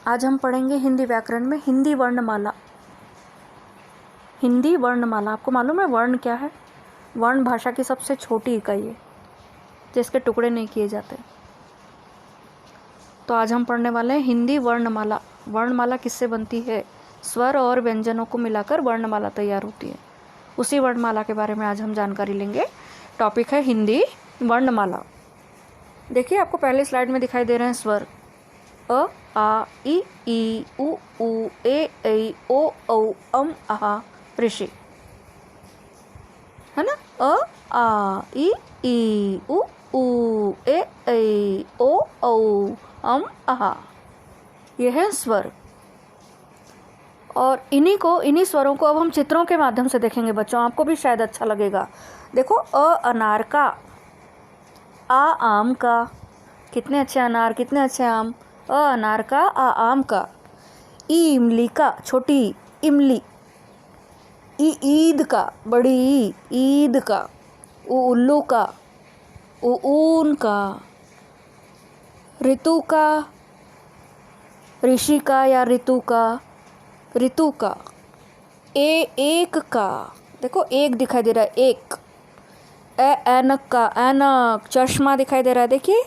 आज हम पढ़ेंगे हिंदी व्याकरण में हिंदी वर्णमाला। हिंदी वर्णमाला, आपको मालूम है वर्ण क्या है? वर्ण भाषा की सबसे छोटी इकाई है जिसके टुकड़े नहीं किए जाते। तो आज हम पढ़ने वाले हैं हिंदी वर्णमाला। वर्णमाला किससे बनती है? स्वर और व्यंजनों को मिलाकर वर्णमाला तैयार होती है। उसी वर्णमाला के बारे में आज हम जानकारी लेंगे। टॉपिक है हिंदी वर्णमाला। देखिए, आपको पहले स्लाइड में दिखाई दे रहे हैं स्वर अ, आ, ई, उ, ए, ओ, औ, अम, आहा, ऋषि, है ना? अ, आ, ई, उ, ए, ओ, औ, अम, आहा, ये है स्वर। और इन्हीं स्वरों को अब हम चित्रों के माध्यम से देखेंगे बच्चों, आपको भी शायद अच्छा लगेगा। देखो, अ अनार का, आ आम का, कितने अच्छे अनार, कितने अच्छे आम। अ अनार का, आ आम का। ई इमली का, छोटी इमली। ई ईद का, बड़ी ईद का। उ उल्लू का, उ ऊन का। ऋतु का, ऋषि का या ऋतु का, ऋतु का। एक का, देखो एक दिखाई दे रहा है, एक। ऐनक का, ऐनक, चश्मा दिखाई दे रहा है, देखिए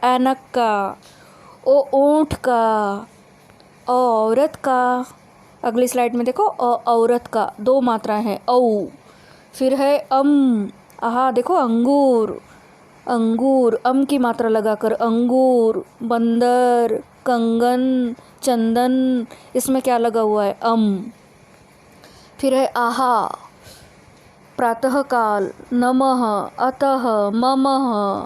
ऐनक का। ओ ऊंट का, औरत का। अगली स्लाइड में देखो, औरत का, दो मात्राएं हैं, औ। फिर है अम, आहा, देखो अंगूर, अंगूर, अम की मात्रा लगाकर अंगूर। बंदर, कंगन, चंदन, इसमें क्या लगा हुआ है? अम। फिर है आहा, प्रातःकाल, नमः, अतः, ममः,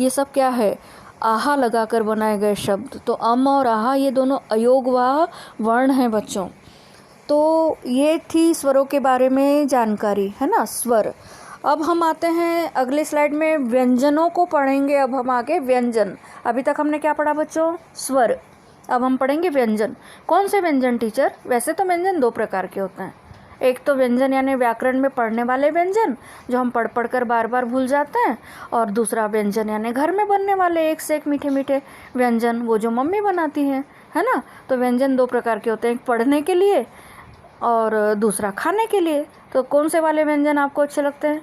ये सब क्या है? आहा लगाकर बनाए गए शब्द। तो अम और आहा ये दोनों अयोगवाह वर्ण हैं बच्चों। तो ये थी स्वरों के बारे में जानकारी, है ना? स्वर। अब हम आते हैं अगले स्लाइड में, व्यंजनों को पढ़ेंगे। अब हम आगे व्यंजन। अभी तक हमने क्या पढ़ा बच्चों? स्वर। अब हम पढ़ेंगे व्यंजन। कौन से व्यंजन टीचर? वैसे तो व्यंजन दो प्रकार के होते हैं। एक तो व्यंजन यानी व्याकरण में पढ़ने वाले व्यंजन, जो हम पढ़ पढ़ कर बार बार भूल जाते हैं। और दूसरा व्यंजन यानी घर में बनने वाले एक से एक मीठे मीठे व्यंजन, वो जो मम्मी बनाती हैं, है ना? तो व्यंजन दो प्रकार के होते हैं, एक पढ़ने के लिए और दूसरा खाने के लिए। तो कौन से वाले व्यंजन आपको अच्छे लगते हैं?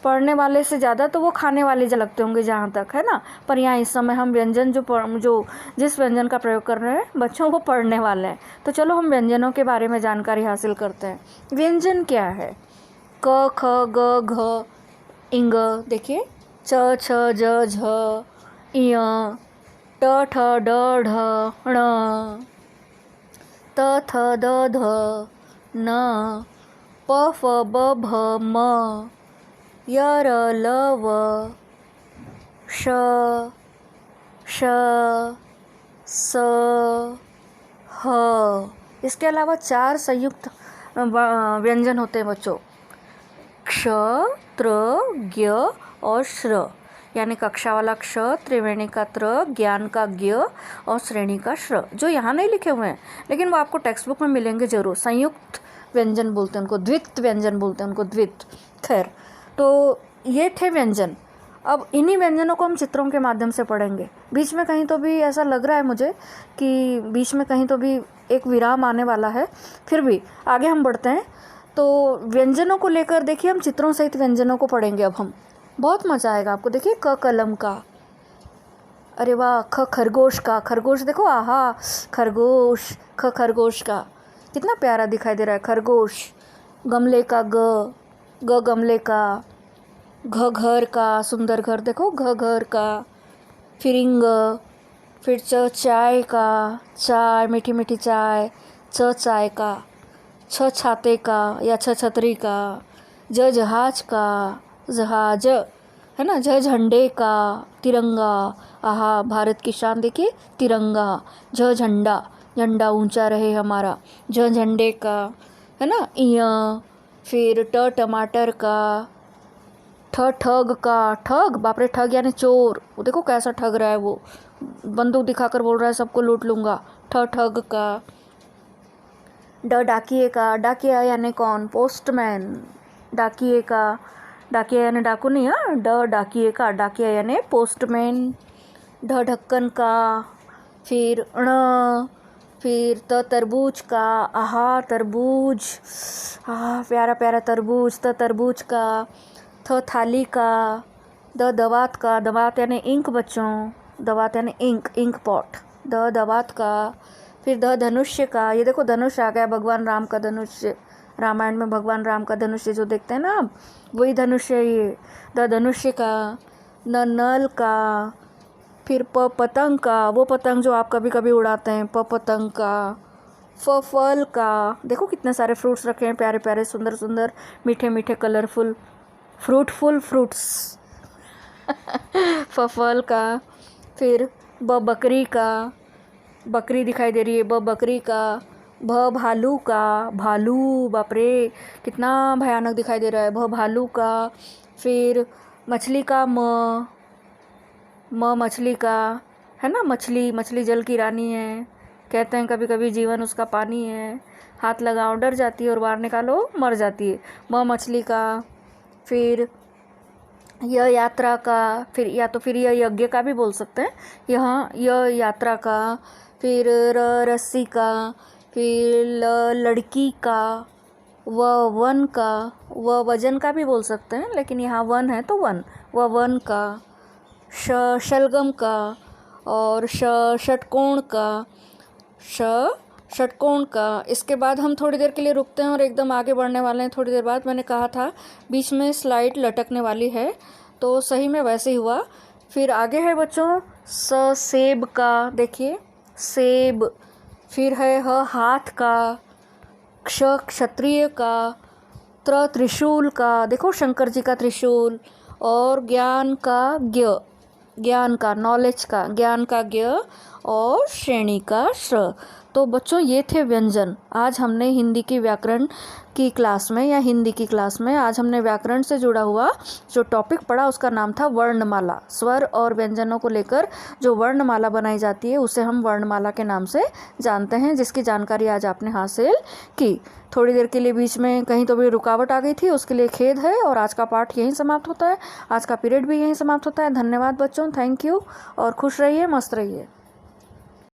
पढ़ने वाले से ज़्यादा तो वो खाने वाले जो लगते होंगे जहाँ तक, है ना? पर यहाँ इस समय हम व्यंजन जो जिस व्यंजन का प्रयोग कर रहे हैं बच्चों, वो पढ़ने वाले हैं। तो चलो हम व्यंजनों के बारे में जानकारी हासिल करते हैं। व्यंजन क्या है? क, ख, ग, घ, इंग, देखिए, च, छ, ज, झ, इय, ट, ठ, ड, ढ, ण, त, थ, द, ध, न, प, फ, ब, भ, म, य, र, ल, व, श, श, स, ह। इसके अलावा 4 संयुक्त व्यंजन होते हैं बच्चों, क्ष, त्र, ज्ञ और श्र। यानी कक्षा वाला क्ष, त्रिवेणी का त्र, ज्ञान का ज्ञ और श्रेणी का श्र, जो यहाँ नहीं लिखे हुए हैं लेकिन वो आपको टेक्स्ट बुक में मिलेंगे जरूर। संयुक्त व्यंजन बोलते हैं उनको, द्वित व्यंजन बोलते हैं उनको, द्वित। खैर, तो ये थे व्यंजन। अब इन्हीं व्यंजनों को हम चित्रों के माध्यम से पढ़ेंगे। बीच में कहीं तो भी ऐसा लग रहा है मुझे कि बीच में कहीं तो भी एक विराम आने वाला है, फिर भी आगे हम बढ़ते हैं। तो व्यंजनों को लेकर देखिए, हम चित्रों सहित व्यंजनों को पढ़ेंगे अब हम। बहुत मज़ा आएगा आपको। देखिए, क कलम का, अरे वाह, ख खरगोश का, खरगोश देखो, आहा, खरगोश, ख खरगोश का, कितना प्यारा दिखाई दे रहा है खरगोश। गमले का, ग गमले का। घ घर का, सुंदर घर, देखो घ घर का। फिर इंग, फिर च चाय का, चाय, मीठी मीठी चाय, च चाय का। छ छाते का या छ छतरी का। ज जहाज का, जहाज, है ना? झ झंडे का, तिरंगा, आहा, भारत की शान देखिए, तिरंगा। झ झंडा, झंडा ऊंचा रहे हमारा, झ झंडे का, है ना? इया। फिर ट टमाटर का। ठ ठग का, ठग, बाप रे, ठग यानी चोर। वो देखो कैसा ठग रहा है, वो बंदूक दिखाकर बोल रहा है सबको लूट लूंगा। ठ ठग का। ड डाकिए का, डाकिया यानी कौन? पोस्टमैन। डाकिए का, डाकिया यानी डाकू नहीं, हाँ, ड डाकिए का, डाकिया यानी पोस्टमैन। ढ ढक्कन का, फिर ण, फिर तरबूज का, आहा तरबूज, आहा प्यारा प्यारा तरबूज, तरबूज का। थाली का, दवात का, दवात यानी इंक बच्चों, दवात यानी इंक, इंक पॉट, दवात का। फिर धनुष्य का, ये देखो धनुष आ गया, भगवान राम का धनुष्य, रामायण में भगवान राम का धनुष्य जो देखते हैं ना आप, वही धनुष्य है ये, धनुष्य का। नल का, फिर पतंग का, वो पतंग जो आप कभी कभी उड़ाते हैं, पतंग का। फल का, देखो कितने सारे फ्रूट्स रखे हैं, प्यारे प्यारे सुंदर सुंदर मीठे मीठे कलरफुल फ्रूटफुल फ्रूट्स। फल का। फिर बकरी का, बकरी दिखाई दे रही है, बकरी का। भालू का, भालू, बाप रे कितना भयानक दिखाई दे रहा है, भालू का। फिर मछली का, मछली का, है ना, मछली जल की रानी है, कहते हैं कभी कभी जीवन उसका पानी है, हाथ लगाओ डर जाती है और बाहर निकालो मर जाती है, मछली का। फिर यह यात्रा का, फिर या तो फिर यह यज्ञ का भी बोल सकते हैं, यहाँ यह यात्रा का। फिर रस्सी का, फिर लड़की का, वन का, वजन का भी बोल सकते हैं, लेकिन यहाँ वन है तो वन का। शलगम का, और षटकोण का, षटकोण का। इसके बाद हम थोड़ी देर के लिए रुकते हैं और एकदम आगे बढ़ने वाले हैं थोड़ी देर बाद। मैंने कहा था बीच में स्लाइड लटकने वाली है, तो सही में वैसे ही हुआ। फिर आगे है बच्चों सेब का, देखिए सेब। फिर है हाथ का, क्षत्रिय का, त्रिशूल का, देखो शंकर जी का त्रिशूल। और ज्ञान का, ज्ञान का, नॉलेज का, ज्ञान का ज्ञ, और श्रेणी का श्र। तो बच्चों ये थे व्यंजन। आज हमने हिंदी की व्याकरण की क्लास में, या हिंदी की क्लास में आज हमने व्याकरण से जुड़ा हुआ जो टॉपिक पढ़ा उसका नाम था वर्णमाला। स्वर और व्यंजनों को लेकर जो वर्णमाला बनाई जाती है उसे हम वर्णमाला के नाम से जानते हैं, जिसकी जानकारी आज आपने हासिल की। थोड़ी देर के लिए बीच में कहीं तो भी रुकावट आ गई थी, उसके लिए खेद है। और आज का पाठ यहीं समाप्त होता है, आज का पीरियड भी यहीं समाप्त होता है। धन्यवाद बच्चों, थैंक यू, और खुश रहिए, मस्त रहिए।